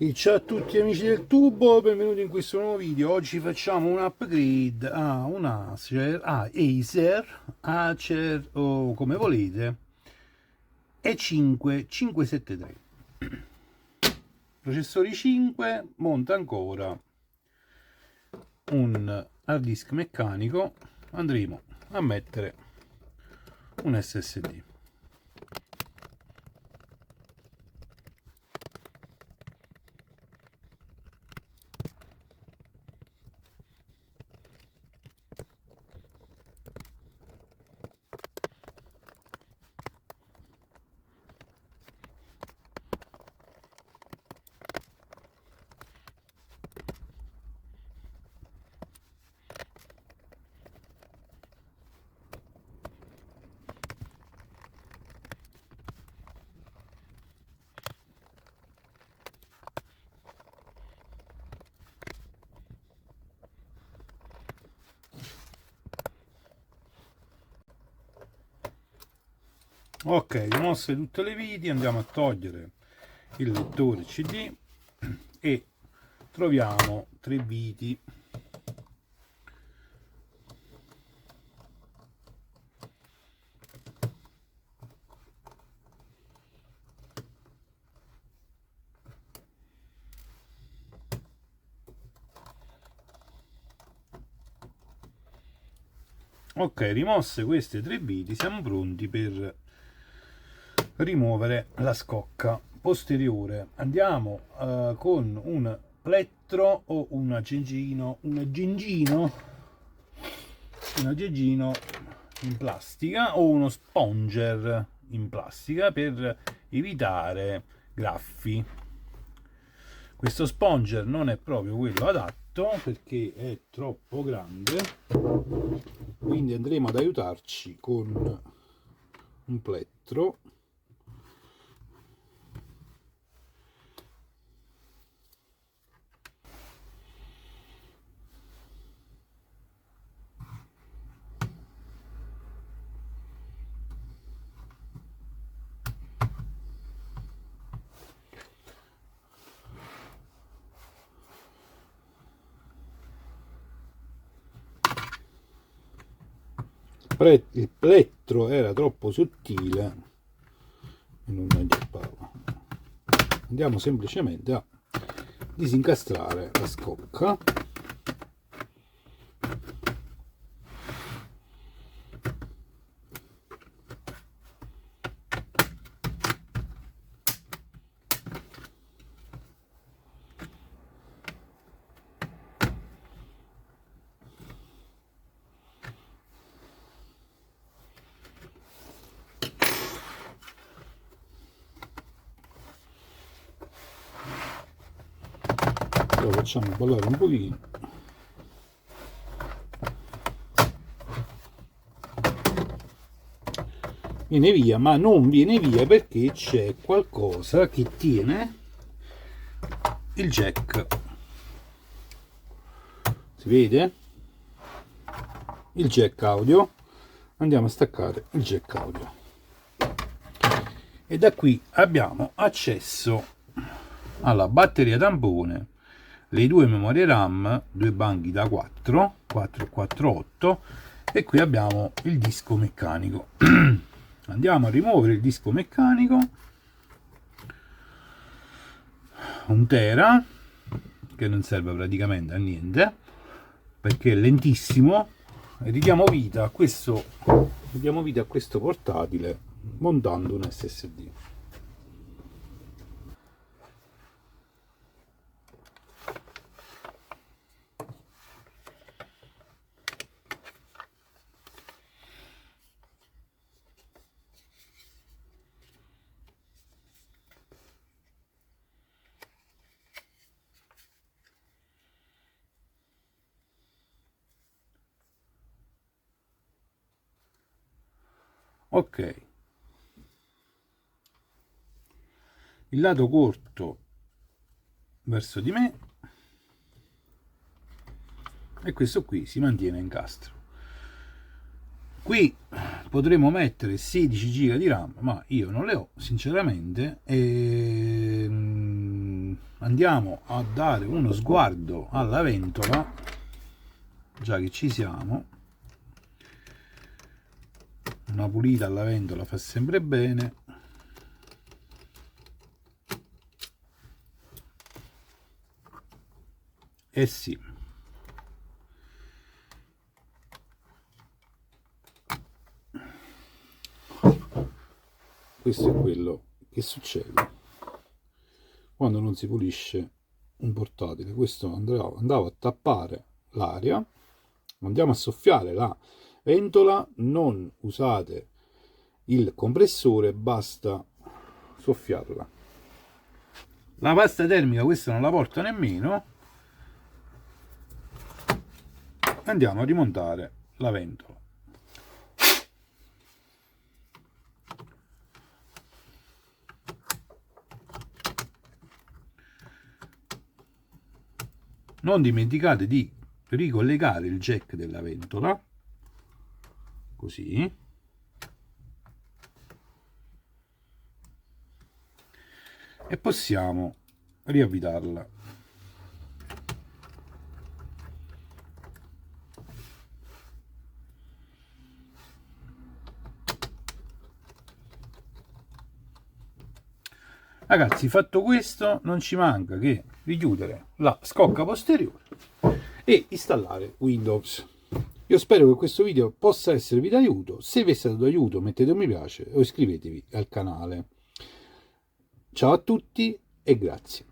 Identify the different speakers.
Speaker 1: E ciao a tutti amici del tubo, benvenuti in questo nuovo video. Oggi facciamo un upgrade a un Acer o come volete E5 573. Processori 5, monta ancora un hard disk meccanico, andremo a mettere un SSD. Ok, rimosse tutte le viti, andiamo a togliere il lettore CD e troviamo tre viti. Ok, rimosse queste tre viti, siamo pronti per rimuovere la scocca posteriore. Andiamo con un plettro o un aggeggino in plastica o uno sponger in plastica per evitare graffi. Questo sponger non è proprio quello adatto perché è troppo grande, quindi andremo ad aiutarci con un plettro. Il plettro era troppo sottile e non mi aggrappava. Andiamo semplicemente a disincastrare la scocca. Lo facciamo ballare un pochino. Viene via, ma non viene via perché c'è qualcosa che tiene il jack. Si vede? Il jack audio. Andiamo a staccare il jack audio. E da qui abbiamo accesso alla batteria tampone, le due memorie RAM, due banchi da 4 e 4 8, e qui abbiamo il disco meccanico. Andiamo a rimuovere il disco meccanico, 1 tera, che non serve praticamente a niente perché è lentissimo, e ridiamo vita a questo portatile montando un SSD. Ok, il lato corto verso di me e questo qui si mantiene incastro. Qui potremo mettere 16 giga di RAM, ma io non le ho sinceramente, e andiamo a dare uno sguardo alla ventola, già che ci siamo. Una pulita alla ventola fa sempre bene. Eh sì, questo è quello che succede quando non si pulisce un portatile. Questo andava a tappare l'aria. Andiamo a soffiare la ventola, non usate il compressore, basta soffiarla. La pasta termica questa non la porta nemmeno. Andiamo a rimontare la ventola. Non dimenticate di ricollegare il jack della ventola, così, e possiamo riavvitarla. Ragazzi, fatto questo, non ci manca che richiudere la scocca posteriore e installare Windows. Io spero che questo video possa esservi d'aiuto. Se vi è stato d'aiuto, mettete un mi piace o iscrivetevi al canale. Ciao a tutti e grazie.